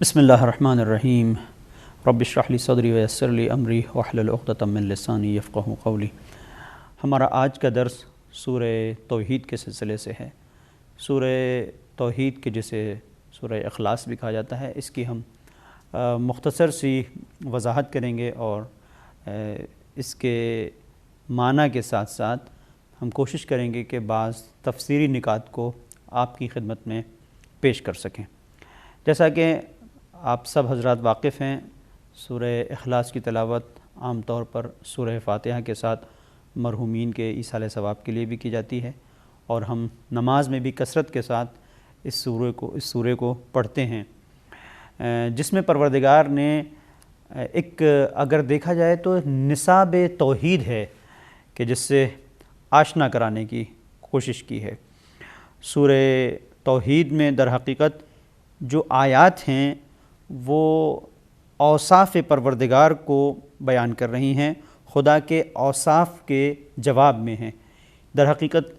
بسم اللہ الرحمن الرحیم رب اشرح لی صدری ویسر لی امری واحلل عقدۃ من لسانی یفقہوا قولی۔ ہمارا آج کا درس سورہ توحید کے سلسلے سے ہے۔ سورہ توحید کے جسے سورہ اخلاص بھی کہا جاتا ہے، اس کی ہم مختصر سی وضاحت کریں گے اور اس کے معنی کے ساتھ ساتھ ہم کوشش کریں گے کہ بعض تفسیری نکات کو آپ کی خدمت میں پیش کر سکیں۔ جیسا کہ آپ سب حضرات واقف ہیں، سورہ اخلاص کی تلاوت عام طور پر سورہ فاتحہ کے ساتھ مرحومین کے ایصال ثواب کے لیے بھی کی جاتی ہے، اور ہم نماز میں بھی کثرت کے ساتھ اس سورہ کو پڑھتے ہیں، جس میں پروردگار نے ایک اگر دیکھا جائے تو نصاب توحید ہے کہ جس سے آشنا کرانے کی کوشش کی ہے۔ سورہ توحید میں در حقیقت جو آیات ہیں وہ اوصاف پروردگار کو بیان کر رہی ہیں، خدا کے اوصاف کے جواب میں ہیں۔ در حقیقت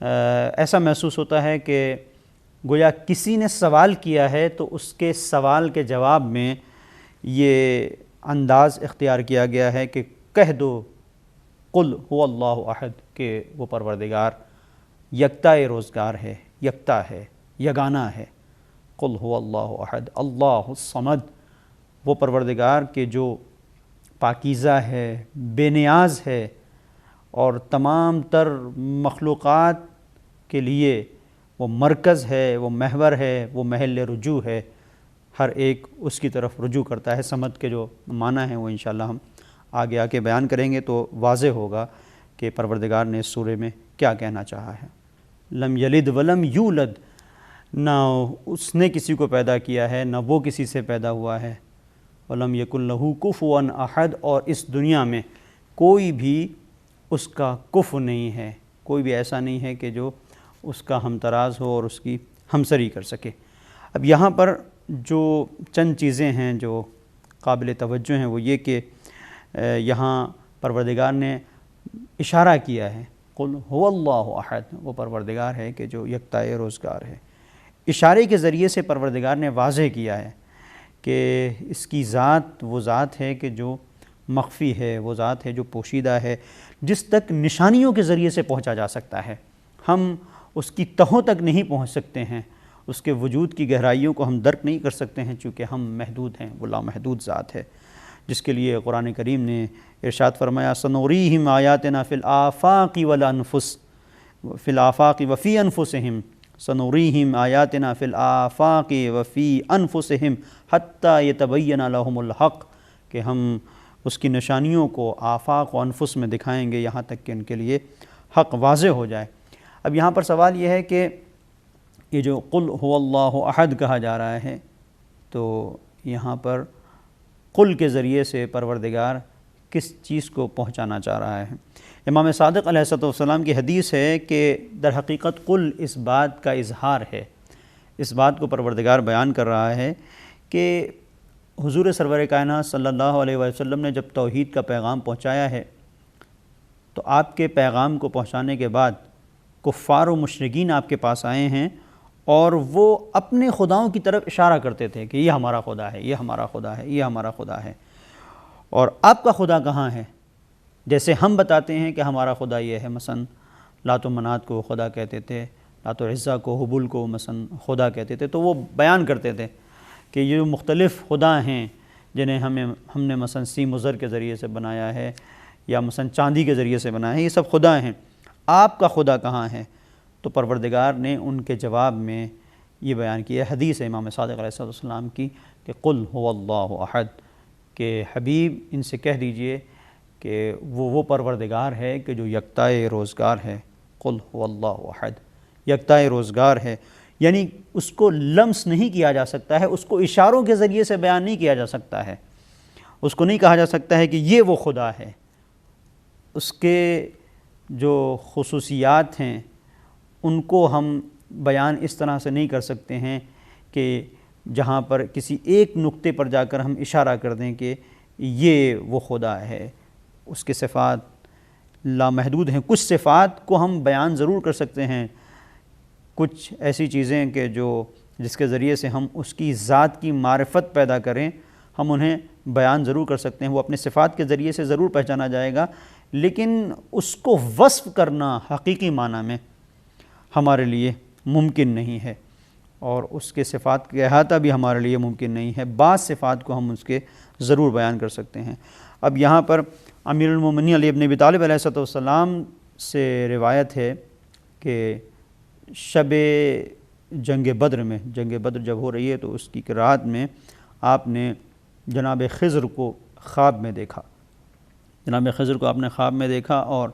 ایسا محسوس ہوتا ہے کہ گویا کسی نے سوال کیا ہے تو اس کے سوال کے جواب میں یہ انداز اختیار کیا گیا ہے کہ کہہ دو قل هو اللہ احد، کہ وہ پروردگار یکتا روزگار ہے، یکتا ہے، یگانہ ہے۔ قل هو اللہ احد اللہ الصمد، وہ پروردگار کے جو پاکیزہ ہے، بے نیاز ہے، اور تمام تر مخلوقات کے لیے وہ مرکز ہے، وہ محور ہے، وہ محل رجوع ہے، ہر ایک اس کی طرف رجوع کرتا ہے۔ صمد کے جو معنی ہیں وہ انشاءاللہ ہم آگے آ کے بیان کریں گے تو واضح ہوگا کہ پروردگار نے اس سورے میں کیا کہنا چاہا ہے۔ لم یلد ولم یولد، نہ اس نے کسی کو پیدا کیا ہے نہ وہ کسی سے پیدا ہوا ہے۔ ولم یکن لہ کفوا احد، اور اس دنیا میں کوئی بھی اس کا کفو نہیں ہے، کوئی بھی ایسا نہیں ہے کہ جو اس کا ہمتراز ہو اور اس کی ہمسری کر سکے۔ اب یہاں پر جو چند چیزیں ہیں جو قابل توجہ ہیں وہ یہ کہ یہاں پروردگار نے اشارہ کیا ہے قل هو اللہ احد، وہ پروردگار ہے کہ جو یکتا روزگار ہے۔ اشارے کے ذریعے سے پروردگار نے واضح کیا ہے کہ اس کی ذات وہ ذات ہے کہ جو مخفی ہے، وہ ذات ہے جو پوشیدہ ہے، جس تک نشانیوں کے ذریعے سے پہنچا جا سکتا ہے۔ ہم اس کی تہوں تک نہیں پہنچ سکتے ہیں، اس کے وجود کی گہرائیوں کو ہم درک نہیں کر سکتے ہیں، چونکہ ہم محدود ہیں، وہ لامحدود ذات ہے، جس کے لیے قرآن کریم نے ارشاد فرمایا سنوریہم آیاتنا فی الآفاق والانفس فی الآفاق وفی انفسہم، سنوریہم آیاتنا فی الآفاق وفی انفسہم حتی یتبین لہم الحق، کہ ہم اس کی نشانیوں کو آفاق و انفس میں دکھائیں گے یہاں تک کہ ان کے لیے حق واضح ہو جائے۔ اب یہاں پر سوال یہ ہے کہ یہ جو قل هو اللہ احد کہا جا رہا ہے تو یہاں پر قل کے ذریعے سے پروردگار کس چیز کو پہنچانا چاہ رہا ہے؟ امام صادق علیہ السلام کی حدیث ہے کہ در حقیقت قل اس بات کا اظہار ہے، اس بات کو پروردگار بیان کر رہا ہے کہ حضور سرور کائنات صلی اللہ علیہ وسلم نے جب توحید کا پیغام پہنچایا ہے تو آپ کے پیغام کو پہنچانے کے بعد کفار و مشرکین آپ کے پاس آئے ہیں، اور وہ اپنے خداؤں کی طرف اشارہ کرتے تھے کہ یہ ہمارا خدا ہے، یہ ہمارا خدا ہے، یہ ہمارا خدا ہے، اور آپ کا خدا کہاں ہے؟ جیسے ہم بتاتے ہیں کہ ہمارا خدا یہ ہے، مثلا لات و منات کو خدا کہتے تھے، لات و عزہ کو، حبل کو مثلا خدا کہتے تھے، تو وہ بیان کرتے تھے کہ یہ مختلف خدا ہیں جنہیں ہم نے مثلا سیم و زر کے ذریعے سے بنایا ہے، یا مثلا چاندی کے ذریعے سے بنایا ہے، یہ سب خدا ہیں، آپ کا خدا کہاں ہے؟ تو پروردگار نے ان کے جواب میں یہ بیان کیا ہے، حدیث ہے امام صادق علیہ السلام کی کہ قل هو اللہ احد، کہ حبیب ان سے کہہ دیجئے کہ وہ پروردگار ہے کہ جو یکتا روزگار ہے۔ قل هو اللہ احد، یکتا روزگار ہے، یعنی اس کو لمس نہیں کیا جا سکتا ہے، اس کو اشاروں کے ذریعے سے بیان نہیں کیا جا سکتا ہے، اس کو نہیں کہا جا سکتا ہے کہ یہ وہ خدا ہے۔ اس کے جو خصوصیات ہیں ان کو ہم بیان اس طرح سے نہیں کر سکتے ہیں کہ جہاں پر کسی ایک نقطے پر جا کر ہم اشارہ کر دیں کہ یہ وہ خدا ہے۔ اس کے صفات لامحدود ہیں، کچھ صفات کو ہم بیان ضرور کر سکتے ہیں، کچھ ایسی چیزیں کہ جو جس کے ذریعے سے ہم اس کی ذات کی معرفت پیدا کریں، ہم انہیں بیان ضرور کر سکتے ہیں، وہ اپنے صفات کے ذریعے سے ضرور پہچانا جائے گا، لیکن اس کو وصف کرنا حقیقی معنی میں ہمارے لیے ممکن نہیں ہے، اور اس کے صفات کا احاطہ بھی ہمارے لیے ممکن نہیں ہے۔ بعض صفات کو ہم اس کے ضرور بیان کر سکتے ہیں۔ اب یہاں پر امیر المومنین علی بن ابی طالب علیہ السلام سے روایت ہے کہ شب جنگ بدر میں، جنگ بدر جب ہو رہی ہے تو اس کی رات میں آپ نے جناب خضر کو خواب میں دیکھا، جناب خضر کو آپ نے خواب میں دیکھا، اور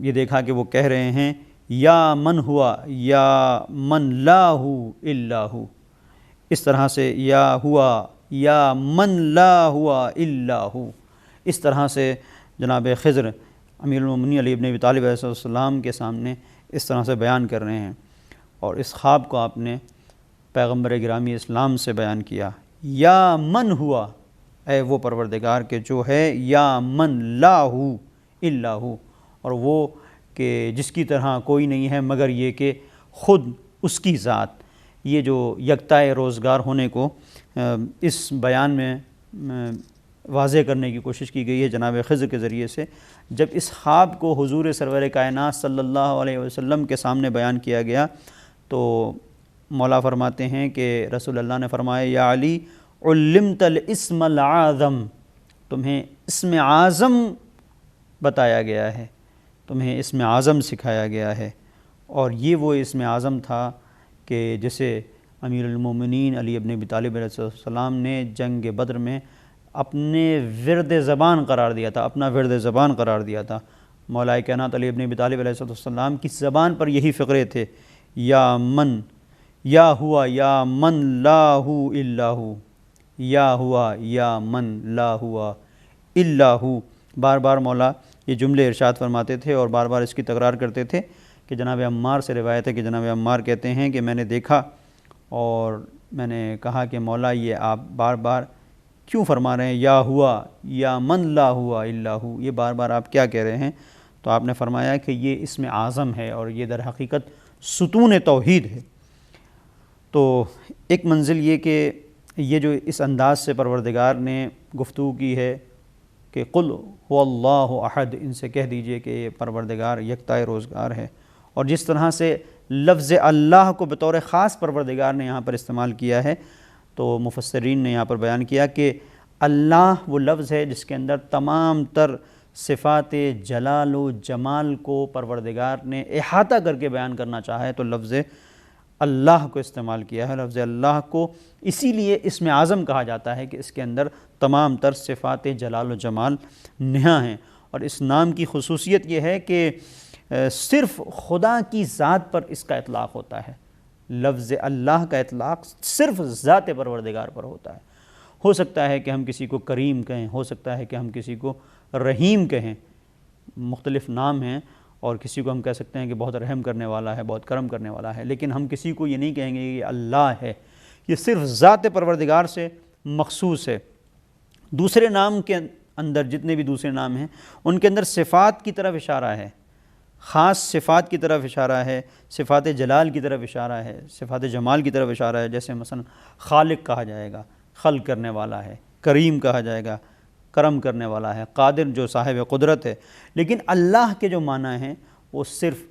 یہ دیکھا کہ وہ کہہ رہے ہیں یا من ہوا یا من لا ہو الا ہو، اس طرح سے یا ہوا یا من لا ہوا الا ہو، اس طرح سے جناب خضر امیر المومنین علی بن ابی طالب علیہ السلام کے سامنے اس طرح سے بیان کر رہے ہیں، اور اس خواب کو آپ نے پیغمبر گرامی اسلام سے بیان کیا، یا من ہوا، اے وہ پروردگار کہ جو ہے یا من لا ہو الا ہو، اور وہ کہ جس کی طرح کوئی نہیں ہے مگر یہ کہ خود اس کی ذات۔ یہ جو یکتائے روزگار ہونے کو اس بیان میں واضح کرنے کی کوشش کی گئی ہے جناب خضر کے ذریعے سے۔ جب اس خواب کو حضور سرور کائنات صلی اللہ علیہ وسلم کے سامنے بیان کیا گیا تو مولا فرماتے ہیں کہ رسول اللہ نے فرمایا یا علی علمت الاسم العظم، تمہیں اسم اعظم بتایا گیا ہے، تمہیں اسم اعظم سکھایا گیا ہے، اور یہ وہ اسم اعظم تھا کہ جسے امیر المومنین علی بن ابی طالب علیہ السلام نے جنگ بدر میں اپنے ورد زبان قرار دیا تھا، اپنا ورد زبان قرار دیا تھا۔ مولا کائنات علی بن ابی طالب علیہ السلام کی زبان پر یہی فقرے تھے، یا من یا ہوا یا من لا ہو الا ہو، یا ہوا یا من لا ہوا الا ہو، بار بار مولا یہ جملے ارشاد فرماتے تھے اور بار بار اس کی تکرار کرتے تھے کہ جناب عمار سے روایت ہے کہ جناب عمار کہتے ہیں کہ میں نے دیکھا اور میں نے کہا کہ مولا یہ آپ بار بار کیوں فرما رہے ہیں یا ہوا یا من لا ہوا الا ہو، یہ بار بار آپ کیا کہہ رہے ہیں؟ تو آپ نے فرمایا کہ یہ اسم اعظم ہے اور یہ در حقیقت ستون توحید ہے۔ تو ایک منزل یہ کہ یہ جو اس انداز سے پروردگار نے گفتگو کی ہے کہ قل هو اللہ احد، ان سے کہہ دیجئے کہ یہ پروردگار یکتائے روزگار ہے، اور جس طرح سے لفظ اللہ کو بطور خاص پروردگار نے یہاں پر استعمال کیا ہے تو مفسرین نے یہاں پر بیان کیا کہ اللہ وہ لفظ ہے جس کے اندر تمام تر صفات جلال و جمال کو پروردگار نے احاطہ کر کے بیان کرنا چاہا ہے تو لفظ اللہ کو استعمال کیا ہے۔ لفظ اللہ کو اسی لیے اسم اعظم کہا جاتا ہے کہ اس کے اندر تمام تر صفات جلال و جمال نہاں ہیں، اور اس نام کی خصوصیت یہ ہے کہ صرف خدا کی ذات پر اس کا اطلاق ہوتا ہے۔ لفظ اللہ کا اطلاق صرف ذات پروردگار پر ہوتا ہے۔ ہو سکتا ہے کہ ہم کسی کو کریم کہیں، ہو سکتا ہے کہ ہم کسی کو رحیم کہیں، مختلف نام ہیں، اور کسی کو ہم کہہ سکتے ہیں کہ بہت رحم کرنے والا ہے، بہت کرم کرنے والا ہے، لیکن ہم کسی کو یہ نہیں کہیں گے کہ یہ اللہ ہے، یہ صرف ذات پروردگار سے مخصوص ہے۔ دوسرے نام کے اندر جتنے بھی دوسرے نام ہیں ان کے اندر صفات کی طرف اشارہ ہے، خاص صفات کی طرف اشارہ ہے، صفات جلال کی طرف اشارہ ہے، صفات جمال کی طرف اشارہ ہے، جیسے مثلا خالق کہا جائے گا، خلق کرنے والا ہے، کریم کہا جائے گا، کرم کرنے والا ہے، قادر جو صاحب قدرت ہے۔ لیکن اللہ کے جو معنی ہیں وہ صرف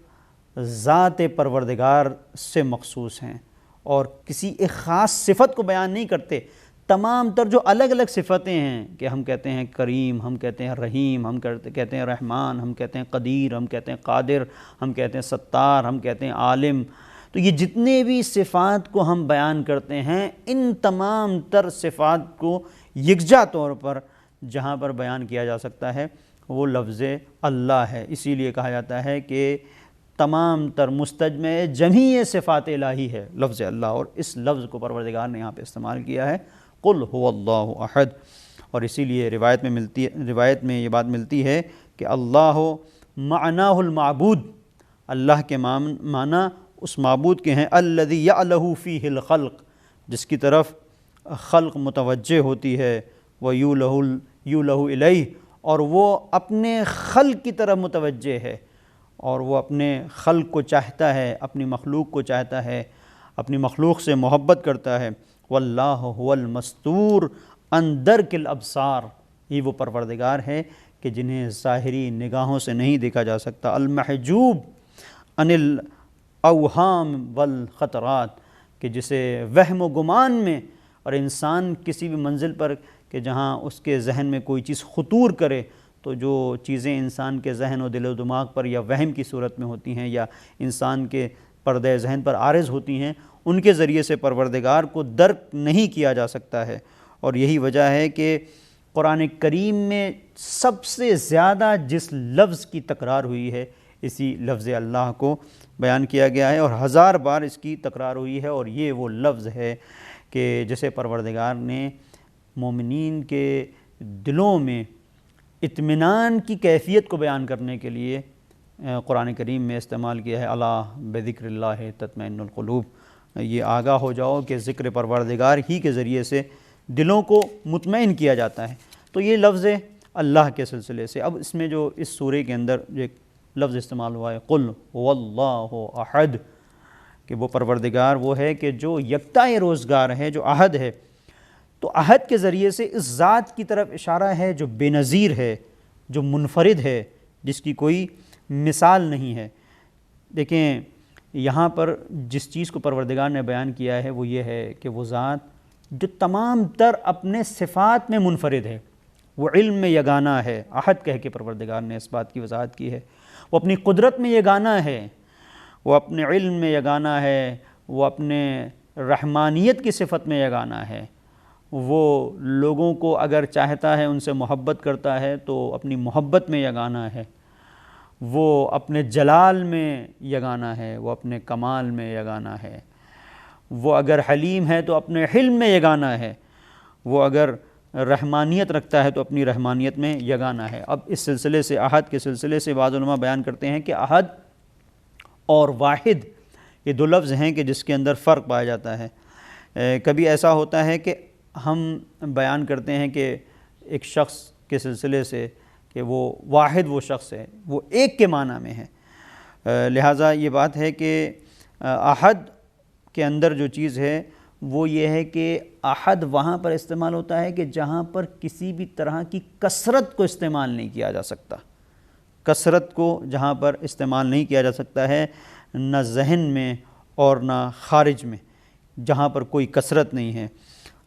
ذات پروردگار سے مخصوص ہیں اور کسی ایک خاص صفت کو بیان نہیں کرتے۔ تمام تر جو الگ الگ صفتیں ہیں کہ ہم کہتے ہیں کریم، ہم کہتے ہیں رحیم، ہم کہتے ہیں رحمان، ہم کہتے ہیں قدیر، ہم کہتے ہیں قادر، ہم کہتے ہیں ستار، ہم کہتے ہیں عالم، تو یہ جتنے بھی صفات کو ہم بیان کرتے ہیں ان تمام تر صفات کو یکجا طور پر جہاں پر بیان کیا جا سکتا ہے وہ لفظ اللہ ہے۔ اسی لیے کہا جاتا ہے کہ تمام تر مستجمع جمیع صفات الہی ہے لفظ اللہ، اور اس لفظ کو پروردگار نے یہاں پہ استعمال کیا ہے، قل هو اللہ احد۔ اور اسی لیے روایت میں یہ بات ملتی ہے کہ اللہ معناہ المعبود، اللہ کے معنی اس معبود کے ہیں، الذی یعلہ فیہ الخلق، جس کی طرف خلق متوجہ ہوتی ہے، ویولہ الیہ، اور وہ اپنے خلق کی طرف متوجہ ہے، اور وہ اپنے خلق کو چاہتا ہے، اپنی مخلوق کو چاہتا ہے، اپنی مخلوق سے محبت کرتا ہے۔ واللہ هو المستور عن درک الابصار، یہ وہ پروردگار ہے کہ جنہیں ظاہری نگاہوں سے نہیں دیکھا جا سکتا۔ المحجوب عن الاوہام والخطرات، کہ جسے وہم و گمان میں، اور انسان کسی بھی منزل پر کہ جہاں اس کے ذہن میں کوئی چیز خطور کرے، تو جو چیزیں انسان کے ذہن و دل و دماغ پر یا وہم کی صورت میں ہوتی ہیں یا انسان کے پردہ ذہن پر عارض ہوتی ہیں، ان کے ذریعے سے پروردگار کو درک نہیں کیا جا سکتا ہے۔ اور یہی وجہ ہے کہ قرآن کریم میں سب سے زیادہ جس لفظ کی تکرار ہوئی ہے، اسی لفظ اللہ کو بیان کیا گیا ہے، اور 1000 بار اس کی تکرار ہوئی ہے، اور یہ وہ لفظ ہے کہ جسے پروردگار نے مومنین کے دلوں میں اطمینان کی کیفیت کو بیان کرنے کے لیے قرآن کریم میں استعمال کیا ہے۔ الا بذکر اللہ تطمئن القلوب، یہ آگاہ ہو جاؤ کہ ذکر پروردگار ہی کے ذریعے سے دلوں کو مطمئن کیا جاتا ہے۔ تو یہ لفظ اللہ کے سلسلے سے، اب اس میں جو اس سورہ کے اندر جو ایک لفظ استعمال ہوا ہے قل هو اللہ احد، کہ وہ پروردگار وہ ہے کہ جو یکتا روزگار ہے، جو احد ہے، تو احد کے ذریعے سے اس ذات کی طرف اشارہ ہے جو بے نظیر ہے، جو منفرد ہے، جس کی کوئی مثال نہیں ہے۔ دیکھیں یہاں پر جس چیز کو پروردگار نے بیان کیا ہے وہ یہ ہے کہ وہ ذات جو تمام تر اپنے صفات میں منفرد ہے، وہ علم میں یگانہ ہے، احد کہہ کے پروردگار نے اس بات کی وضاحت کی ہے۔ وہ اپنی قدرت میں یگانہ ہے، وہ اپنے علم میں یگانہ ہے، وہ اپنے رحمانیت کی صفت میں یگانہ ہے، وہ لوگوں کو اگر چاہتا ہے ان سے محبت کرتا ہے تو اپنی محبت میں یگانہ ہے، وہ اپنے جلال میں یگانہ ہے، وہ اپنے کمال میں یگانہ ہے، وہ اگر حلیم ہے تو اپنے حلم میں یگانہ ہے، وہ اگر رحمانیت رکھتا ہے تو اپنی رحمانیت میں یگانہ ہے۔ اب اس سلسلے سے، احد کے سلسلے سے، بعض علماء بیان کرتے ہیں کہ احد اور واحد یہ دو لفظ ہیں کہ جس کے اندر فرق پایا جاتا ہے۔ کبھی ایسا ہوتا ہے کہ ہم بیان کرتے ہیں کہ ایک شخص کے سلسلے سے کہ وہ واحد وہ شخص ہے، وہ ایک کے معنی میں ہے، لہٰذا یہ بات ہے کہ احد کے اندر جو چیز ہے وہ یہ ہے کہ احد وہاں پر استعمال ہوتا ہے کہ جہاں پر کسی بھی طرح کی کثرت کو استعمال نہیں کیا جا سکتا، کثرت کو جہاں پر استعمال نہیں کیا جا سکتا ہے، نہ ذہن میں اور نہ خارج میں، جہاں پر کوئی کثرت نہیں ہے۔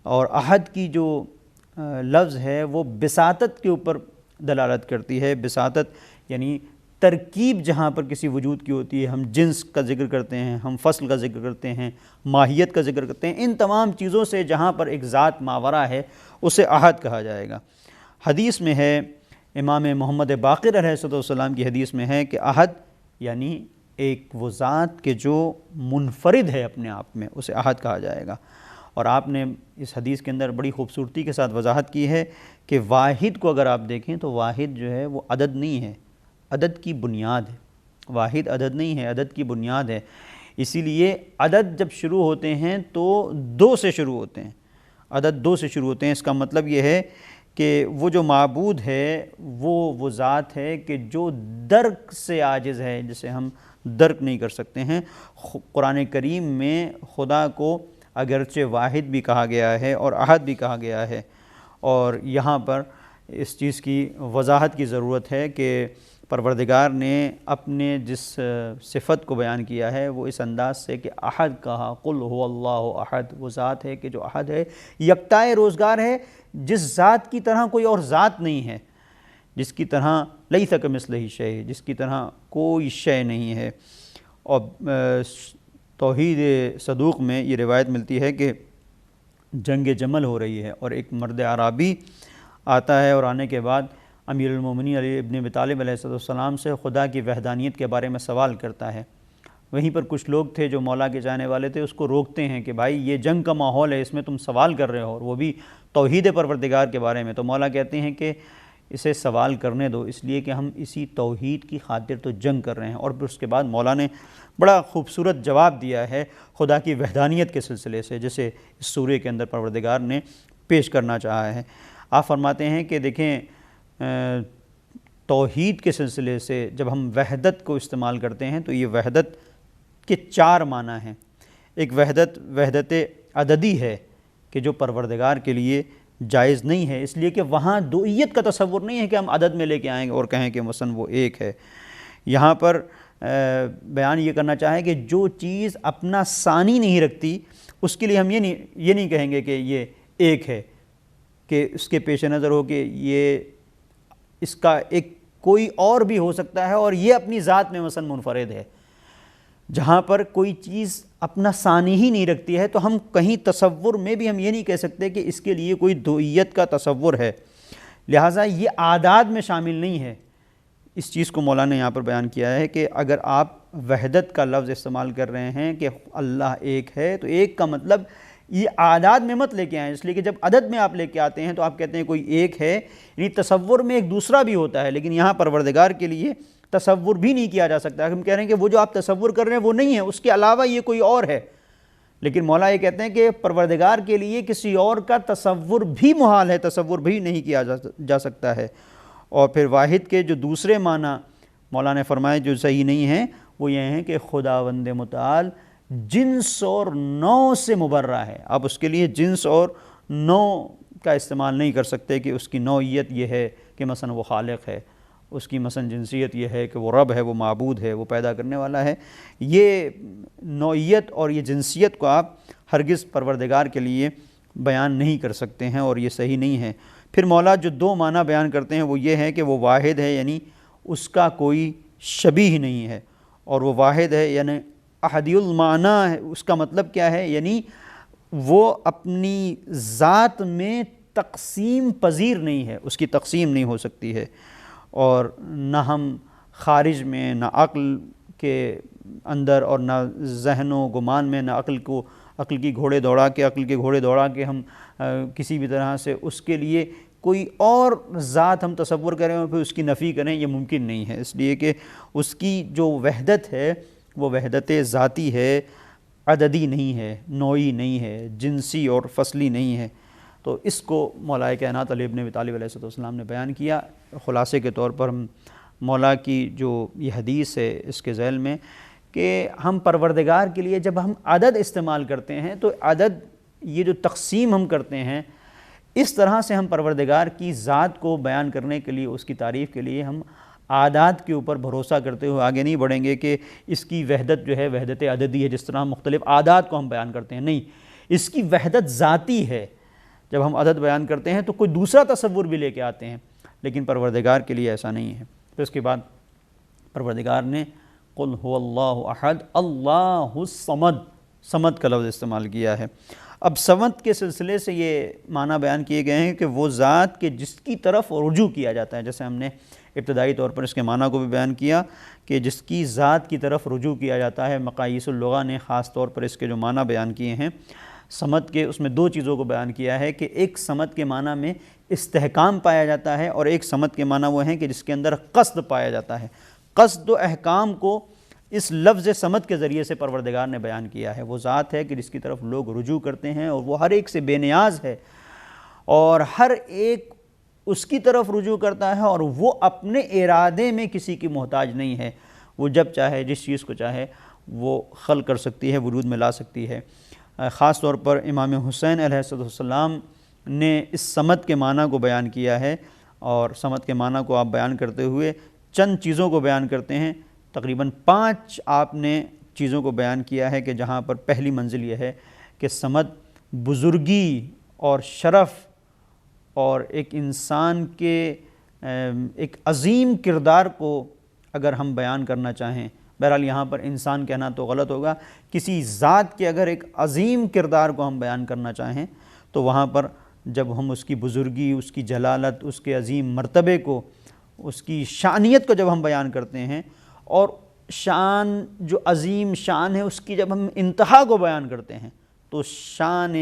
اور احد کی جو لفظ ہے وہ بساطت کے اوپر دلالت کرتی ہے۔ بساطت یعنی ترکیب جہاں پر کسی وجود کی ہوتی ہے، ہم جنس کا ذکر کرتے ہیں، ہم فصل کا ذکر کرتے ہیں، ماہیت کا ذکر کرتے ہیں، ان تمام چیزوں سے جہاں پر ایک ذات ماورا ہے اسے احد کہا جائے گا۔ حدیث میں ہے، امام محمد باقر علیہ السلام کی حدیث میں ہے کہ احد یعنی ایک وہ ذات کہ جو منفرد ہے اپنے آپ میں، اسے احد کہا جائے گا۔ اور آپ نے اس حدیث کے اندر بڑی خوبصورتی کے ساتھ وضاحت کی ہے کہ واحد کو اگر آپ دیکھیں تو واحد جو ہے وہ عدد نہیں ہے، عدد کی بنیاد ہے۔ واحد عدد نہیں ہے، عدد کی بنیاد ہے۔ اسی لیے عدد جب شروع ہوتے ہیں تو 2 سے شروع ہوتے ہیں، عدد 2 سے شروع ہوتے ہیں۔ اس کا مطلب یہ ہے کہ وہ جو معبود ہے وہ ذات ہے کہ جو درک سے عاجز ہے، جسے ہم درک نہیں کر سکتے ہیں۔ قرآن کریم میں خدا کو اگرچہ واحد بھی کہا گیا ہے اور احد بھی کہا گیا ہے، اور یہاں پر اس چیز کی وضاحت کی ضرورت ہے کہ پروردگار نے اپنے جس صفت کو بیان کیا ہے وہ اس انداز سے کہ احد کہا، قل هو اللہ احد، وہ ذات ہے کہ جو احد ہے، یکتائے روزگار ہے، جس ذات کی طرح کوئی اور ذات نہیں ہے، جس کی طرح لیس کمثلہ شیء، جس کی طرح کوئی شے نہیں ہے۔ اور توحید صدوق میں یہ روایت ملتی ہے کہ جنگ جمل ہو رہی ہے اور ایک مرد عربی آتا ہے، اور آنے کے بعد امیر المومنین علی ابن ابی طالب علیہ السلام سے خدا کی وحدانیت کے بارے میں سوال کرتا ہے۔ وہیں پر کچھ لوگ تھے جو مولا کے جانے والے تھے، اس کو روکتے ہیں کہ بھائی یہ جنگ کا ماحول ہے، اس میں تم سوال کر رہے ہو، اور وہ بھی توحید پروردگار کے بارے میں۔ تو مولا کہتے ہیں کہ اسے سوال کرنے دو، اس لیے کہ ہم اسی توحید کی خاطر تو جنگ کر رہے ہیں۔ اور پھر اس کے بعد مولا نے بڑا خوبصورت جواب دیا ہے خدا کی وحدانیت کے سلسلے سے، جسے اس سورہ کے اندر پروردگار نے پیش کرنا چاہا ہے۔ آپ فرماتے ہیں کہ دیکھیں توحید کے سلسلے سے جب ہم وحدت کو استعمال کرتے ہیں تو یہ وحدت کے 4 معنی ہیں۔ ایک وحدت عددی ہے کہ جو پروردگار کے لیے جائز نہیں ہے، اس لیے کہ وہاں دوئیت کا تصور نہیں ہے کہ ہم عدد میں لے کے آئیں گے اور کہیں کہ مثلا وہ ایک ہے۔ یہاں پر بیان یہ کرنا چاہیں کہ جو چیز اپنا ثانی نہیں رکھتی اس کے لیے ہم یہ نہیں کہیں گے کہ یہ ایک ہے، کہ اس کے پیش نظر ہو کہ یہ اس کا ایک کوئی اور بھی ہو سکتا ہے اور یہ اپنی ذات میں مثلا منفرد ہے۔ جہاں پر کوئی چیز اپنا ثانی ہی نہیں رکھتی ہے تو ہم کہیں تصور میں بھی ہم یہ نہیں کہہ سکتے کہ اس کے لیے کوئی دوئیت کا تصور ہے، لہٰذا یہ اعداد میں شامل نہیں ہے۔ اس چیز کو مولانا نے یہاں پر بیان کیا ہے کہ اگر آپ وحدت کا لفظ استعمال کر رہے ہیں کہ اللہ ایک ہے تو ایک کا مطلب یہ اعداد میں مت لے کے آئیں، اس لیے کہ جب عدد میں آپ لے کے آتے ہیں تو آپ کہتے ہیں کوئی ایک ہے، یعنی تصور میں ایک دوسرا بھی ہوتا ہے، لیکن یہاں پروردگار کے لیے تصور بھی نہیں کیا جا سکتا۔ ہم کہہ رہے ہیں کہ وہ جو آپ تصور کر رہے ہیں وہ نہیں ہے، اس کے علاوہ یہ کوئی اور ہے، لیکن مولا یہ کہتے ہیں کہ پروردگار کے لیے کسی اور کا تصور بھی محال ہے، تصور بھی نہیں کیا جا سکتا ہے۔ اور پھر واحد کے جو دوسرے معنی مولا نے فرمائے جو صحیح نہیں ہیں وہ یہ ہیں کہ خداوند متعال جنس اور نوع سے مبرہ ہے۔ آپ اس کے لیے جنس اور نوع کا استعمال نہیں کر سکتے کہ اس کی نوعیت یہ ہے کہ مثلا وہ خالق ہے، اس کی مثلا جنسیت یہ ہے کہ وہ رب ہے، وہ معبود ہے، وہ پیدا کرنے والا ہے۔ یہ نوعیت اور یہ جنسیت کو آپ ہرگز پروردگار کے لیے بیان نہیں کر سکتے ہیں اور یہ صحیح نہیں ہے۔ پھر مولا جو دو معنی بیان کرتے ہیں وہ یہ ہے کہ وہ واحد ہے، یعنی اس کا کوئی شبیہ نہیں ہے، اور وہ واحد ہے یعنی احدی المعنی ہے۔ اس کا مطلب کیا ہے؟ یعنی وہ اپنی ذات میں تقسیم پذیر نہیں ہے، اس کی تقسیم نہیں ہو سکتی ہے، اور نہ ہم خارج میں، نہ عقل کے اندر اور نہ ذہن و گمان میں، نہ عقل کی گھوڑے دوڑا کے ہم کسی بھی طرح سے اس کے لیے کوئی اور ذات ہم تصور کریں اور پھر اس کی نفی کریں، یہ ممکن نہیں ہے، اس لیے کہ اس کی جو وحدت ہے وہ وحدت ذاتی ہے، عددی نہیں ہے، نوعی نہیں ہے، جنسی اور فصلی نہیں ہے۔ تو اس کو مولا کائنات علی ابن ابی طالب علیہ السلام نے بیان کیا۔ خلاصے کے طور پر ہم مولا کی جو یہ حدیث ہے اس کے ذیل میں کہ ہم پروردگار کے لیے جب ہم عدد استعمال کرتے ہیں تو عدد یہ جو تقسیم ہم کرتے ہیں اس طرح سے ہم پروردگار کی ذات کو بیان کرنے کے لیے، اس کی تعریف کے لیے ہم اعداد کے اوپر بھروسہ کرتے ہوئے آگے نہیں بڑھیں گے کہ اس کی وحدت جو ہے وحدت عددی ہے، جس طرح ہم مختلف اعداد کو ہم بیان کرتے ہیں، نہیں، اس کی وحدت ذاتی ہے۔ جب ہم عدد بیان کرتے ہیں تو کوئی دوسرا تصور بھی لے کے آتے ہیں، لیکن پروردگار کے لیے ایسا نہیں ہے۔ پھر اس کے بعد پروردگار نے قل هو اللہ احد اللہ الصمد، صمد کا لفظ استعمال کیا ہے۔ اب صمد کے سلسلے سے یہ معنی بیان کیے گئے ہیں کہ وہ ذات کے جس کی طرف رجوع کیا جاتا ہے، جیسے ہم نے ابتدائی طور پر اس کے معنی کو بھی بیان کیا کہ جس کی ذات کی طرف رجوع کیا جاتا ہے۔ مقاییس اللغہ نے خاص طور پر اس کے جو معنی بیان کیے ہیں صمد کے، اس میں دو چیزوں کو بیان کیا ہے کہ ایک صمد کے معنی میں استحکام پایا جاتا ہے، اور ایک صمد کے معنی وہ ہیں کہ جس کے اندر قصد پایا جاتا ہے۔ قصد و احکام کو اس لفظ صمد کے ذریعے سے پروردگار نے بیان کیا ہے۔ وہ ذات ہے کہ جس کی طرف لوگ رجوع کرتے ہیں اور وہ ہر ایک سے بے نیاز ہے، اور ہر ایک اس کی طرف رجوع کرتا ہے، اور وہ اپنے ارادے میں کسی کی محتاج نہیں ہے۔ وہ جب چاہے جس چیز کو چاہے وہ خلق کر سکتی ہے، وجود میں لا سکتی ہے۔ خاص طور پر امام حسین علیہ السلام نے اس صمد کے معنی کو بیان کیا ہے، اور صمد کے معنی کو آپ بیان کرتے ہوئے چند چیزوں کو بیان کرتے ہیں۔ تقریباً 5 آپ نے چیزوں کو بیان کیا ہے کہ جہاں پر پہلی منزل یہ ہے کہ صمد بزرگی اور شرف اور ایک انسان کے ایک عظیم کردار کو اگر ہم بیان کرنا چاہیں، بہرحال یہاں پر انسان کہنا تو غلط ہوگا، کسی ذات کے اگر ایک عظیم کردار کو ہم بیان کرنا چاہیں تو وہاں پر جب ہم اس کی بزرگی، اس کی جلالت، اس کے عظیم مرتبے کو، اس کی شانیت کو جب ہم بیان کرتے ہیں، اور شان جو عظیم شان ہے اس کی جب ہم انتہا کو بیان کرتے ہیں، تو شان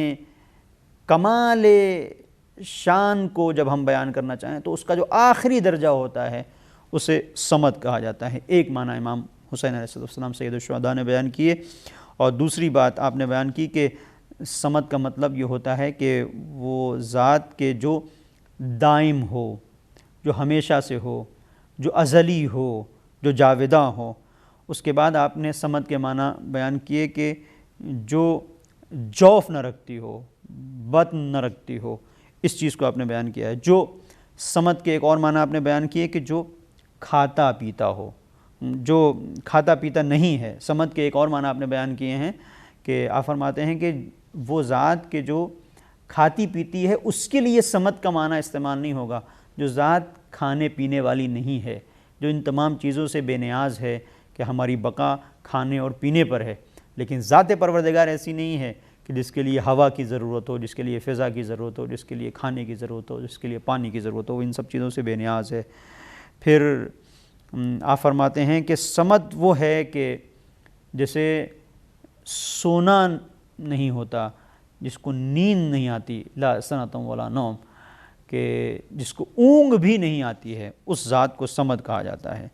کمال شان کو جب ہم بیان کرنا چاہیں تو اس کا جو آخری درجہ ہوتا ہے اسے صمد کہا جاتا ہے۔ ایک معنی امام حسین علیہ السلام سید الشہداء نے بیان کیے، اور دوسری بات آپ نے بیان کی کہ صمد کا مطلب یہ ہوتا ہے کہ وہ ذات کے جو دائم ہو، جو ہمیشہ سے ہو، جو ازلی ہو، جو جاوداں ہو۔ اس کے بعد آپ نے صمد کے معنی بیان کیے کہ جو جوف نہ رکھتی ہو، بطن نہ رکھتی ہو، اس چیز کو آپ نے بیان کیا ہے۔ جو صمد کے ایک اور معنی آپ نے بیان کیے کہ جو کھاتا پیتا ہو، جو کھاتا پیتا نہیں ہے۔ صمد کے ایک اور معنی آپ نے بیان کیے ہیں کہ آپ فرماتے ہیں کہ وہ ذات کہ جو کھاتی پیتی ہے اس کے لیے صمد کا معنی استعمال نہیں ہوگا، جو ذات کھانے پینے والی نہیں ہے، جو ان تمام چیزوں سے بے نیاز ہے کہ ہماری بقا کھانے اور پینے پر ہے، لیکن ذات پروردگار ایسی نہیں ہے کہ جس کے لیے ہوا کی ضرورت ہو، جس کے لیے فضا کی ضرورت ہو، جس کے لیے کھانے کی ضرورت ہو، جس کے لیے پانی کی ضرورت ہو، وہ ان سب چیزوں سے بے نیاز ہے۔ پھر آپ فرماتے ہیں کہ صمد وہ ہے کہ جیسے سونا نہیں ہوتا، جس کو نیند نہیں آتی، لا سنتم ولا نوم، کہ جس کو اونگ بھی نہیں آتی ہے، اس ذات کو صمد کہا جاتا ہے۔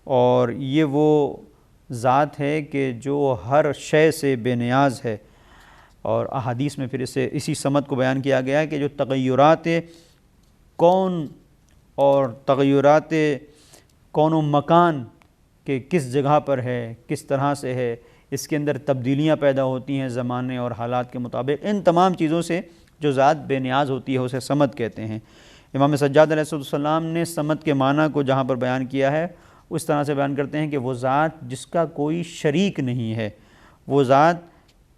اور یہ وہ ذات ہے کہ جو ہر شے سے بے نیاز ہے۔ اور احادیث میں پھر اسی صمد کو بیان کیا گیا ہے کہ جو تغیرات کون اور تغیرات کون و مکان کہ کس جگہ پر ہے، کس طرح سے ہے، اس کے اندر تبدیلیاں پیدا ہوتی ہیں زمانے اور حالات کے مطابق، ان تمام چیزوں سے جو ذات بے نیاز ہوتی ہے اسے صمد کہتے ہیں۔ امام سجاد علیہ السلام نے صمد کے معنی کو جہاں پر بیان کیا ہے اس طرح سے بیان کرتے ہیں کہ وہ ذات جس کا کوئی شریک نہیں ہے، وہ ذات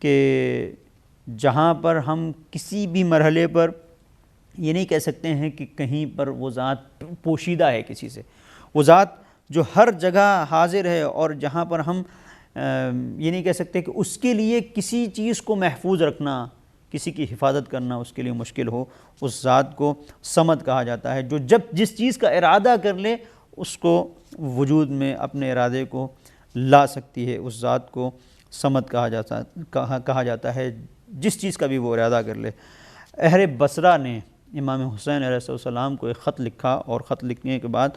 کہ جہاں پر ہم کسی بھی مرحلے پر یہ نہیں کہہ سکتے ہیں کہ کہیں پر وہ ذات پوشیدہ ہے کسی سے، وہ ذات جو ہر جگہ حاضر ہے اور جہاں پر ہم یہ نہیں کہہ سکتے کہ اس کے لیے کسی چیز کو محفوظ رکھنا، کسی کی حفاظت کرنا اس کے لیے مشکل ہو، اس ذات کو صمد کہا جاتا ہے۔ جو جب جس چیز کا ارادہ کر لے اس کو وجود میں اپنے ارادے کو لا سکتی ہے، اس ذات کو صمد کہا جاتا ہے، جس چیز کا بھی وہ ارادہ کر لے۔ اہل بصرہ نے امام حسین علیہ السلام کو ایک خط لکھا، اور خط لکھنے کے بعد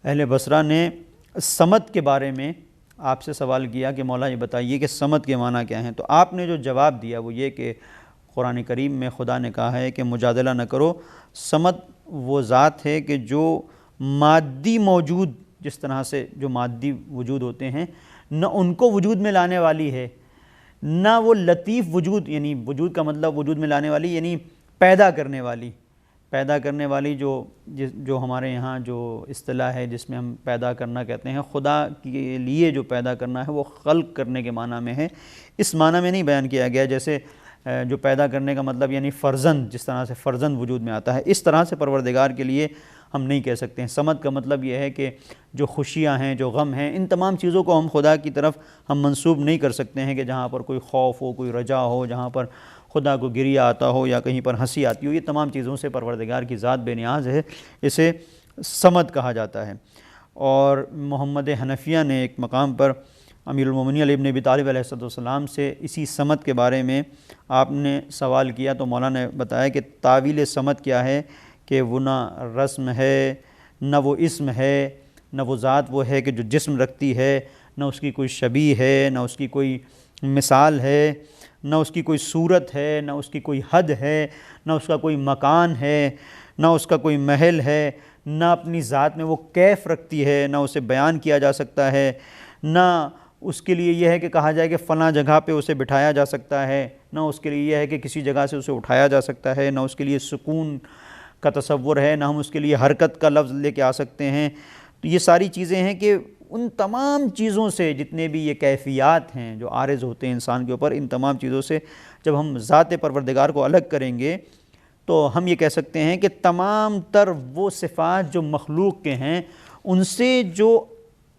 اہل بصرہ نے صمد کے بارے میں آپ سے سوال کیا کہ مولا یہ بتائیے کہ صمد کے معنی کیا ہیں؟ تو آپ نے جو جواب دیا وہ یہ کہ قرآن کریم میں خدا نے کہا ہے کہ مجادلہ نہ کرو، صمد وہ ذات ہے کہ جو مادی موجود، جس طرح سے جو مادی وجود ہوتے ہیں، نہ ان کو وجود میں لانے والی ہے، نہ وہ لطیف وجود، یعنی وجود کا مطلب وجود میں لانے والی یعنی پیدا کرنے والی جو ہمارے یہاں جو اصطلاح ہے جس میں ہم پیدا کرنا کہتے ہیں، خدا کے لیے جو پیدا کرنا ہے وہ خلق کرنے کے معنی میں ہے، اس معنی میں نہیں بیان کیا گیا جیسے جو پیدا کرنے کا مطلب یعنی فرزند، جس طرح سے فرزند وجود میں آتا ہے، اس طرح سے پروردگار کے لیے ہم نہیں کہہ سکتے ہیں۔ صمد کا مطلب یہ ہے کہ جو خوشیاں ہیں، جو غم ہیں، ان تمام چیزوں کو ہم خدا کی طرف ہم منسوب نہیں کر سکتے ہیں کہ جہاں پر کوئی خوف ہو، کوئی رجا ہو، جہاں پر خدا کو گریہ آتا ہو یا کہیں پر ہنسی آتی ہو، یہ تمام چیزوں سے پروردگار کی ذات بے نیاز ہے، اسے صمد کہا جاتا ہے۔ اور محمد حنفیہ نے ایک مقام پر امیر المومنین علی ابن ابی طالب علیہ السلام سے اسی صمد کے بارے میں آپ نے سوال کیا تو مولانا نے بتایا کہ تعویل صمد کیا ہے کہ وہ نہ رسم ہے، نہ وہ اسم ہے، نہ وہ ذات وہ ہے کہ جو جسم رکھتی ہے، نہ اس کی کوئی شبیہ ہے، نہ اس کی کوئی مثال ہے، نہ اس کی کوئی صورت ہے، نہ اس کی کوئی حد ہے، نہ اس کا کوئی مکان ہے، نہ اس کا کوئی محل ہے، نہ اپنی ذات میں وہ کیف رکھتی ہے، نہ اسے بیان کیا جا سکتا ہے، نہ اس کے لیے یہ ہے کہ کہا جائے کہ فلاں جگہ پہ اسے بٹھایا جا سکتا ہے، نہ اس کے لیے یہ ہے کہ کسی جگہ سے اسے اٹھایا جا سکتا ہے، نہ اس کے لیے سکون کا تصور ہے، نہ ہم اس کے لیے حرکت کا لفظ لے کے آ سکتے ہیں۔ تو یہ ساری چیزیں ہیں کہ ان تمام چیزوں سے جتنے بھی یہ کیفیات ہیں جو عارض ہوتے ہیں انسان کے اوپر، ان تمام چیزوں سے جب ہم ذات پروردگار کو الگ کریں گے تو ہم یہ کہہ سکتے ہیں کہ تمام تر وہ صفات جو مخلوق کے ہیں ان سے جو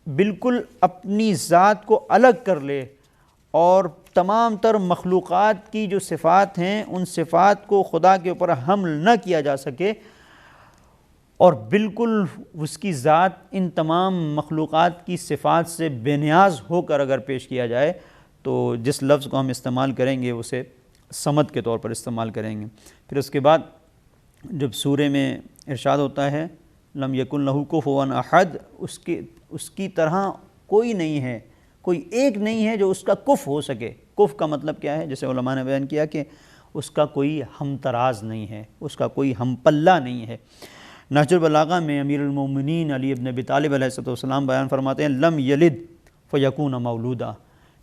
بالکل اپنی ذات کو الگ کر لے اور تمام تر مخلوقات کی جو صفات ہیں ان صفات کو خدا کے اوپر حمل نہ کیا جا سکے اور بالکل اس کی ذات ان تمام مخلوقات کی صفات سے بے نیاز ہو کر اگر پیش کیا جائے تو جس لفظ کو ہم استعمال کریں گے اسے صمد کے طور پر استعمال کریں گے۔ پھر اس کے بعد جب سورہ میں ارشاد ہوتا ہے لم یکن لہ کفوا احد، اس کی طرح کوئی نہیں ہے، کوئی ایک نہیں ہے جو اس کا کف ہو سکے۔ کف کا مطلب کیا ہے؟ جیسے علماء نے بیان کیا کہ اس کا کوئی ہم تراز نہیں ہے، اس کا کوئی ہم پلہ نہیں ہے۔ نہج البلاغہ میں امیر المومنین علی ابن ابی طالب علیہ السلام بیان فرماتے ہیں لم یلد فیکون مولودا،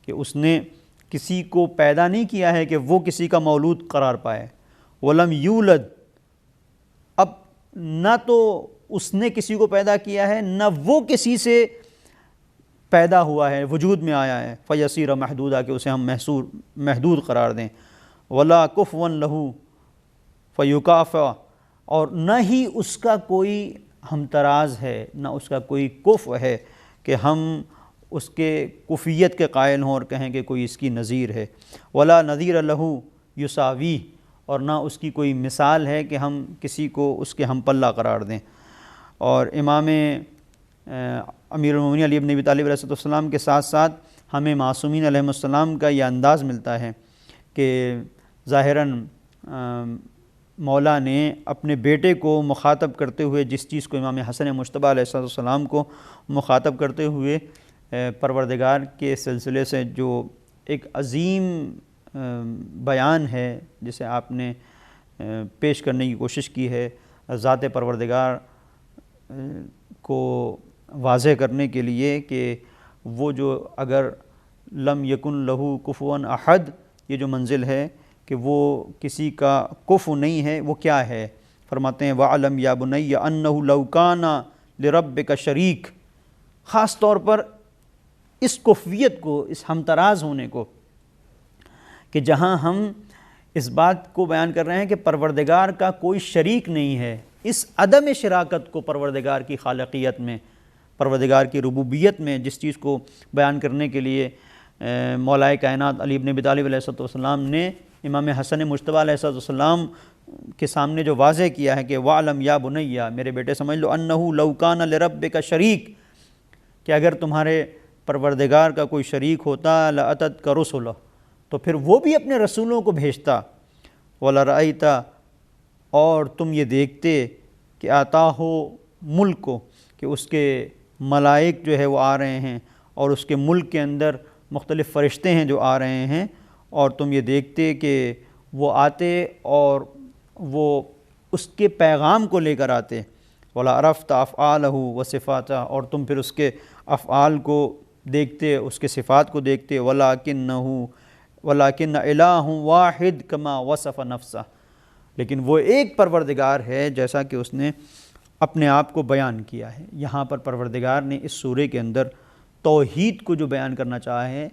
کہ اس نے کسی کو پیدا نہیں کیا ہے کہ وہ کسی کا مولود قرار پائے. ولم یولد، اب نہ تو اس نے کسی کو پیدا کیا ہے نہ وہ کسی سے پیدا ہوا ہے، وجود میں آیا ہے. فیصیر محدودہ، کہ اسے ہم محدود قرار دیں. ولا کفوا لہ فیکافع، اور نہ ہی اس کا کوئی ہمتراز ہے، نہ اس کا کوئی کفو ہے کہ ہم اس کے کفیت کے قائل ہوں اور کہیں کہ کوئی اس کی نظیر ہے. ولا نظیر لہ یساوی، اور نہ اس کی کوئی مثال ہے کہ ہم کسی کو اس کے ہم پلہ قرار دیں. اور امام امیر المومنین علی بن ابی طالب علیہ السلام کے ساتھ ساتھ ہمیں معصومین علیہ السلام کا یہ انداز ملتا ہے کہ ظاہراً مولا نے اپنے بیٹے کو مخاطب کرتے ہوئے جس چیز کو امام حسن مجتبی علیہ السلام کو مخاطب کرتے ہوئے پروردگار کے سلسلے سے جو ایک عظیم بیان ہے جسے آپ نے پیش کرنے کی کوشش کی ہے ذات پروردگار کو واضح کرنے کے لیے کہ وہ جو اگر لم یکن لہو کفوا احد، یہ جو منزل ہے کہ وہ کسی کا کفو نہیں ہے، وہ کیا ہے؟ فرماتے ہیں وَعْلَمْ يَا بُنَيَّ أَنَّهُ لَوْ كَانَ لِرَبِّكَ شَرِيك، خاص طور پر اس کفویت کو، اس ہمتراز ہونے کو، کہ جہاں ہم اس بات کو بیان کر رہے ہیں کہ پروردگار کا کوئی شریک نہیں ہے، اس عدم شراکت کو پروردگار کی خالقیت میں، پروردگار کی ربوبیت میں جس چیز کو بیان کرنے کے لیے مولا کائنات علی بن ابی طالب علیہ السلام نے امام حسن مجتبی علیہ السلام کے سامنے جو واضح کیا ہے کہ وَعْلَمْ يَا بُنَيَّ، میرے بیٹے سمجھ لو، أَنَّهُ لَوْ كَانَ لِرَبِّكَ شَرِيك، کہ اگر تمہارے پروردگار کا کوئی شریک ہوتا لَأَتَتْكَ رُسُلُهُ، تو پھر وہ بھی اپنے رسولوں کو بھیجتا. وَلَرَأَيْتَ، اور تم یہ دیکھتے کہ آتَاهُ ملک، کہ اس کے ملائک جو ہے وہ آ رہے ہیں اور اس کے ملک کے اندر مختلف فرشتے ہیں جو آ رہے ہیں، اور تم یہ دیکھتے کہ وہ آتے اور وہ اس کے پیغام کو لے کر آتے. وَلَا عَرَفْتَ أَفْعَالَهُ وَصِفَاتَهُ، اور تم پھر اس کے افعال کو دیکھتے، اس کے صفات کو دیکھتے. وَلَكِنَّ إِلَٰهٌ وَاحِدٌ كَمَا وَصَفَ نَفْسَهُ، لیکن وہ ایک پروردگار ہے جیسا کہ اس نے اپنے آپ کو بیان کیا ہے. یہاں پر پروردگار نے اس سورے کے اندر توحید کو جو بیان کرنا چاہا ہے،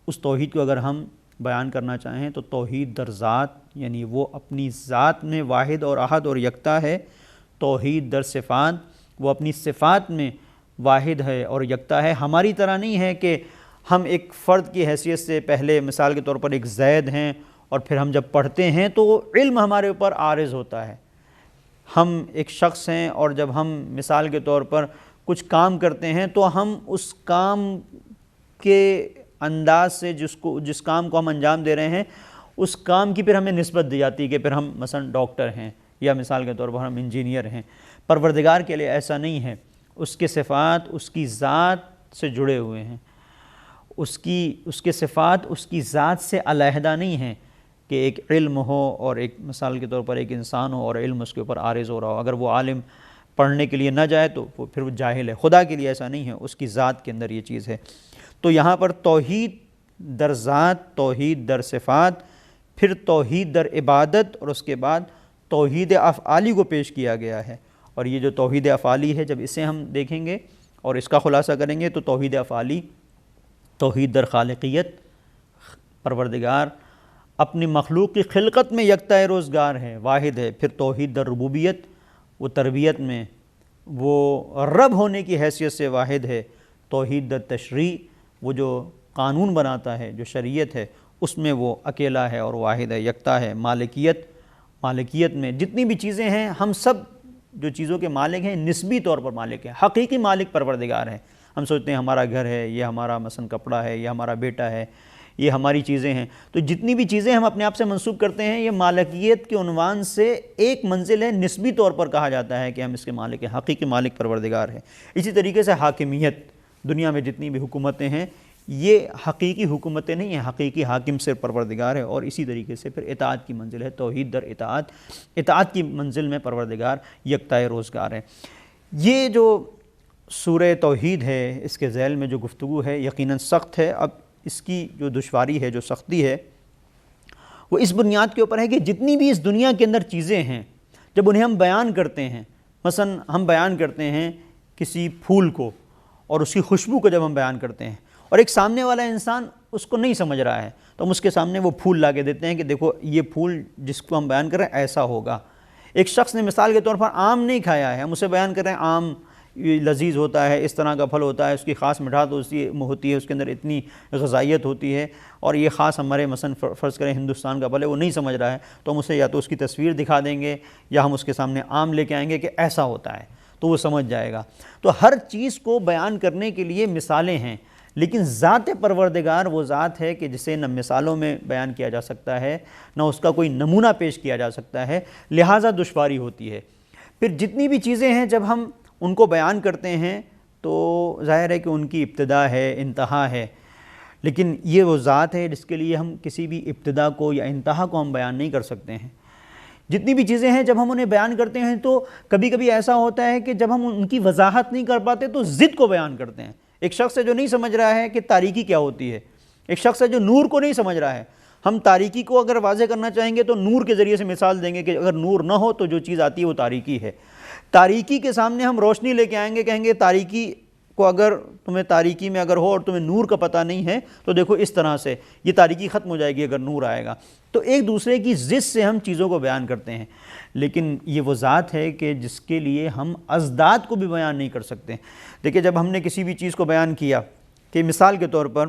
اس توحید کو اگر ہم بیان کرنا چاہیں تو توحید در ذات، یعنی وہ اپنی ذات میں واحد اور احد اور یکتا ہے. توحید در صفات، وہ اپنی صفات میں واحد ہے اور یکتا ہے. ہماری طرح نہیں ہے کہ ہم ایک فرد کی حیثیت سے پہلے مثال کے طور پر ایک زید ہیں اور پھر ہم جب پڑھتے ہیں تو علم ہمارے اوپر عارض ہوتا ہے. ہم ایک شخص ہیں اور جب ہم مثال کے طور پر کچھ کام کرتے ہیں تو ہم اس کام کے انداز سے جس کام کو ہم انجام دے رہے ہیں اس کام کی پھر ہمیں نسبت دی جاتی ہے کہ پھر ہم مثلا ڈاکٹر ہیں یا مثال کے طور پر ہم انجینئر ہیں. پروردگار کے لیے ایسا نہیں ہے. اس کے صفات اس کی ذات سے جڑے ہوئے ہیں. اس کے صفات اس کی ذات سے علیحدہ نہیں ہیں کہ ایک علم ہو اور ایک مثال کے طور پر ایک انسان ہو اور علم اس کے اوپر عارض ہو رہا ہو. اگر وہ عالم پڑھنے کے لیے نہ جائے تو پھر وہ جاہل ہے. خدا کے لیے ایسا نہیں ہے، اس کی ذات کے اندر یہ چیز ہے. تو یہاں پر توحید در ذات، توحید در صفات، پھر توحید در عبادت، اور اس کے بعد توحید افعالی کو پیش کیا گیا ہے. اور یہ جو توحید افعالی ہے، جب اسے ہم دیکھیں گے اور اس کا خلاصہ کریں گے تو توحید افعالی، توحید در خالقیت، پروردگار اپنی مخلوق کی خلقت میں یکتا روزگار ہے، واحد ہے. پھر توحید در ربوبیت، وہ تربیت میں وہ رب ہونے کی حیثیت سے واحد ہے. توحید در تشریع، وہ جو قانون بناتا ہے، جو شریعت ہے، اس میں وہ اکیلا ہے اور واحد ہے، یکتا ہے. مالکیت میں جتنی بھی چیزیں ہیں، ہم سب جو چیزوں کے مالک ہیں نسبی طور پر مالک ہیں، حقیقی مالک پروردگار ہیں. ہم سوچتے ہیں ہمارا گھر ہے، یہ ہمارا مثلا کپڑا ہے، یہ ہمارا بیٹا ہے، یہ ہماری چیزیں ہیں. تو جتنی بھی چیزیں ہم اپنے آپ سے منسوب کرتے ہیں، یہ مالکیت کے عنوان سے ایک منزل ہے، نسبی طور پر کہا جاتا ہے کہ ہم اس کے مالک ہیں. حقیقی مالک پروردگار ہے. اسی طریقے سے حاکمیت، دنیا میں جتنی بھی حکومتیں ہیں یہ حقیقی حکومتیں نہیں ہیں، حقیقی حاکم صرف پروردگار ہے. اور اسی طریقے سے پھر اطاعت کی منزل ہے، توحید در اطاعت کی منزل میں پروردگار یکتا روزگار ہے. یہ جو سورہ توحید ہے، اس کے ذیل میں جو گفتگو ہے یقیناً سخت ہے. اب اس کی جو دشواری ہے، جو سختی ہے، وہ اس بنیاد کے اوپر ہے کہ جتنی بھی اس دنیا کے اندر چیزیں ہیں، جب انہیں ہم بیان کرتے ہیں، مثلا ہم بیان کرتے ہیں کسی پھول کو اور اس کی خوشبو کو جب ہم بیان کرتے ہیں، اور ایک سامنے والا انسان اس کو نہیں سمجھ رہا ہے، تو ہم اس کے سامنے وہ پھول لا کے دیتے ہیں کہ دیکھو یہ پھول جس کو ہم بیان کر رہے ہیں ایسا ہوگا۔ ایک شخص نے مثال کے طور پر آم نہیں کھایا ہے، ہم اسے بیان کر رہے ہیں آم یہ لذیذ ہوتا ہے، اس طرح کا پھل ہوتا ہے، اس کی خاص مٹھاس ہوتی ہے، اس کے اندر اتنی غذائیت ہوتی ہے، اور یہ خاص ہمارے مثلا فرض کریں ہندوستان کا پھل ہے، وہ نہیں سمجھ رہا ہے، تو ہم اسے یا تو اس کی تصویر دکھا دیں گے یا ہم اس کے سامنے آم لے کے آئیں گے کہ ایسا ہوتا ہے، تو وہ سمجھ جائے گا۔ تو ہر چیز کو بیان کرنے کے لیے مثالیں ہیں، لیکن ذات پروردگار وہ ذات ہے کہ جسے نہ مثالوں میں بیان کیا جا سکتا ہے، نہ اس کا کوئی نمونہ پیش کیا جا سکتا ہے، لہٰذا دشواری ہوتی ہے۔ پھر جتنی بھی چیزیں ہیں جب ہم ان کو بیان کرتے ہیں تو ظاہر ہے کہ ان کی ابتدا ہے، انتہا ہے، لیکن یہ وہ ذات ہے جس کے لیے ہم کسی بھی ابتدا کو یا انتہا کو ہم بیان نہیں کر سکتے ہیں۔ جتنی بھی چیزیں ہیں جب ہم انہیں بیان کرتے ہیں تو کبھی کبھی ایسا ہوتا ہے کہ جب ہم ان کی وضاحت نہیں کر پاتے تو ضد کو بیان کرتے ہیں۔ ایک شخص ہے جو نہیں سمجھ رہا ہے کہ تاریکی کیا ہوتی ہے، ایک شخص ہے جو نور کو نہیں سمجھ رہا ہے، ہم تاریکی کو اگر واضح کرنا چاہیں گے تو نور کے ذریعے سے مثال دیں گے کہ اگر نور نہ ہو تو جو چیز آتی ہے وہ تاریکی ہے۔ تاریکی کے سامنے ہم روشنی لے کے آئیں گے، کہیں گے تاریکی کو اگر تمہیں تاریکی میں اگر ہو اور تمہیں نور کا پتہ نہیں ہے تو دیکھو اس طرح سے یہ تاریکی ختم ہو جائے گی اگر نور آئے گا۔ تو ایک دوسرے کی ضد سے ہم چیزوں کو بیان کرتے ہیں، لیکن یہ وہ ذات ہے کہ جس کے لیے ہم ازداد کو بھی بیان نہیں کر سکتے۔ دیکھیں جب ہم نے کسی بھی چیز کو بیان کیا کہ مثال کے طور پر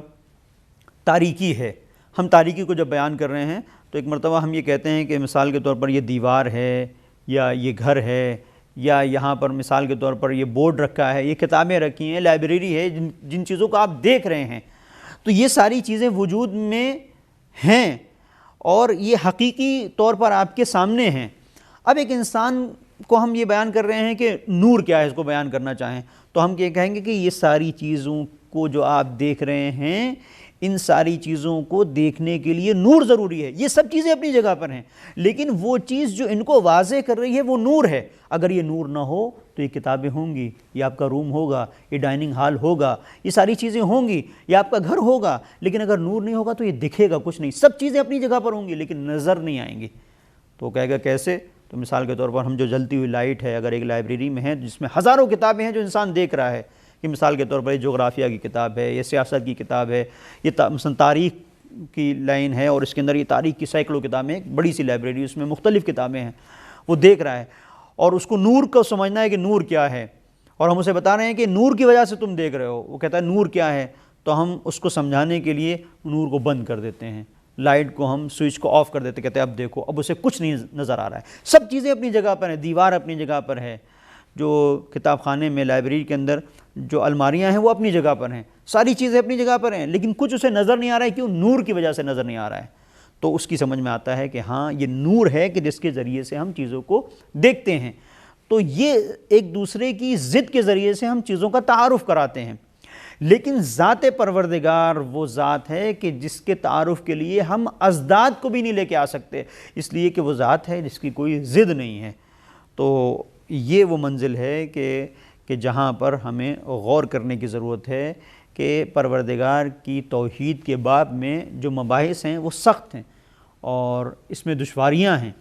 تاریکی ہے، ہم تاریکی کو جب بیان کر رہے ہیں تو ایک مرتبہ ہم یہ کہتے ہیں کہ مثال کے طور پر یہ دیوار ہے یا یہ گھر ہے یا یہاں پر مثال کے طور پر یہ بورڈ رکھا ہے، یہ کتابیں رکھی ہیں، لائبریری ہے، جن چیزوں کو آپ دیکھ رہے ہیں، تو یہ ساری چیزیں وجود میں ہیں اور یہ حقیقی طور پر آپ کے سامنے ہیں۔ اب ایک انسان کو ہم یہ بیان کر رہے ہیں کہ نور کیا ہے، اس کو بیان کرنا چاہیں تو ہم یہ کہیں گے کہ یہ ساری چیزوں کو جو آپ دیکھ رہے ہیں، ان ساری چیزوں کو دیکھنے کے لیے نور ضروری ہے۔ یہ سب چیزیں اپنی جگہ پر ہیں، لیکن وہ چیز جو ان کو واضح کر رہی ہے وہ نور ہے۔ اگر یہ نور نہ ہو تو یہ کتابیں ہوں گی، یہ آپ کا روم ہوگا، یہ ڈائننگ ہال ہوگا، یہ ساری چیزیں ہوں گی، یہ آپ کا گھر ہوگا، لیکن اگر نور نہیں ہوگا تو یہ دکھے گا کچھ نہیں۔ سب چیزیں اپنی جگہ پر ہوں گی لیکن نظر نہیں آئیں گی۔ تو کہے گا کیسے؟ تو مثال کے طور پر ہم جو جلتی ہوئی لائٹ ہے اگر ایک لائبریری میں ہے جس میں ہزاروں کتابیں ہیں جو انسان دیکھ رہا ہے، کہ مثال کے طور پر یہ جغرافیہ کی کتاب ہے، یہ سیاست کی کتاب ہے، یہ مثلا تاریخ کی لائن ہے اور اس کے اندر یہ تاریخ کی سینکڑوں کتابیں، ایک بڑی سی لائبریری، اس میں مختلف کتابیں ہیں، وہ دیکھ رہا ہے اور اس کو نور کو سمجھنا ہے کہ نور کیا ہے، اور ہم اسے بتا رہے ہیں کہ نور کی وجہ سے تم دیکھ رہے ہو۔ وہ کہتا ہے نور کیا ہے، تو ہم اس کو سمجھانے کے لیے نور کو بند کر دیتے ہیں، لائٹ کو ہم سوئچ کو آف کر دیتے، کہتے ہیں اب دیکھو، اب اسے کچھ نہیں نظر آ رہا ہے۔ سب چیزیں اپنی جگہ پر ہیں، دیوار اپنی جگہ پر ہے، جو کتاب خانے میں لائبریری کے اندر جو الماریاں ہیں وہ اپنی جگہ پر ہیں، ساری چیزیں اپنی جگہ پر ہیں، لیکن کچھ اسے نظر نہیں آ رہا ہے، کیوں؟ نور کی وجہ سے نظر نہیں آ رہا ہے۔ تو اس کی سمجھ میں آتا ہے کہ ہاں یہ نور ہے کہ جس کے ذریعے سے ہم چیزوں کو دیکھتے ہیں۔ تو یہ ایک دوسرے کی ضد کے ذریعے سے ہم چیزوں کا تعارف کراتے ہیں، لیکن ذات پروردگار وہ ذات ہے کہ جس کے تعارف کے لیے ہم ازداد کو بھی نہیں لے کے آ سکتے، اس لیے کہ وہ ذات ہے جس کی کوئی ضد نہیں ہے۔ تو یہ وہ منزل ہے کہ جہاں پر ہمیں غور کرنے کی ضرورت ہے کہ پروردگار کی توحید کے باب میں جو مباحث ہیں وہ سخت ہیں اور اس میں دشواریاں ہیں،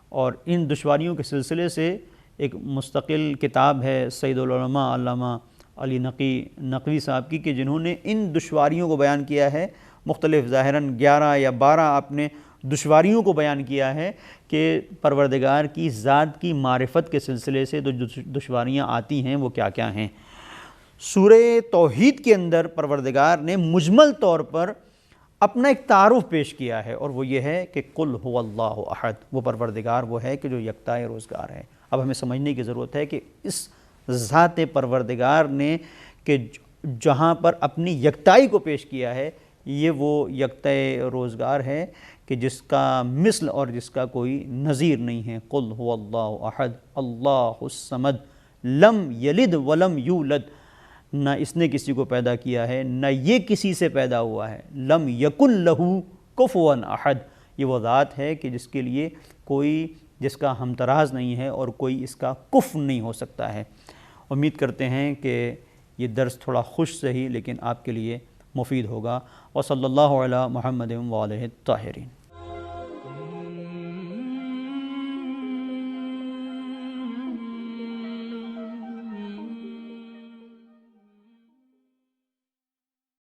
اور ان دشواریوں کے سلسلے سے ایک مستقل کتاب ہے سید العلماء علامہ علی نقوی صاحب کی، کہ جنہوں نے ان دشواریوں کو بیان کیا ہے، مختلف ظاہراً 11 یا 12 آپ نے دشواریوں کو بیان کیا ہے کہ پروردگار کی ذات کی معرفت کے سلسلے سے جو دشواریاں آتی ہیں وہ کیا کیا ہیں۔ سورہ توحید کے اندر پروردگار نے مجمل طور پر اپنا ایک تعارف پیش کیا ہے، اور وہ یہ ہے کہ قل هو اللہ احد، وہ پروردگار وہ ہے کہ جو یکتائے روزگار ہے۔ اب ہمیں سمجھنے کی ضرورت ہے کہ اس ذات پروردگار نے کہ جہاں پر اپنی یکتائی کو پیش کیا ہے، یہ وہ یکتائے روزگار ہے کہ جس کا مثل اور جس کا کوئی نظیر نہیں ہے۔ قل هو اللہ احد اللہ الصمد لم یلد ولم یولد، نہ اس نے کسی کو پیدا کیا ہے نہ یہ کسی سے پیدا ہوا ہے۔ لم یکن لہ کفوا احد، یہ وہ ذات ہے کہ جس کے لیے کوئی جس کا ہمتراز نہیں ہے اور کوئی اس کا کفو نہیں ہو سکتا ہے۔ امید کرتے ہیں کہ یہ درس تھوڑا خوش سہی لیکن آپ کے لیے مفید ہوگا۔ وصلی اللہ علی محمد وآلہ الطاہرین۔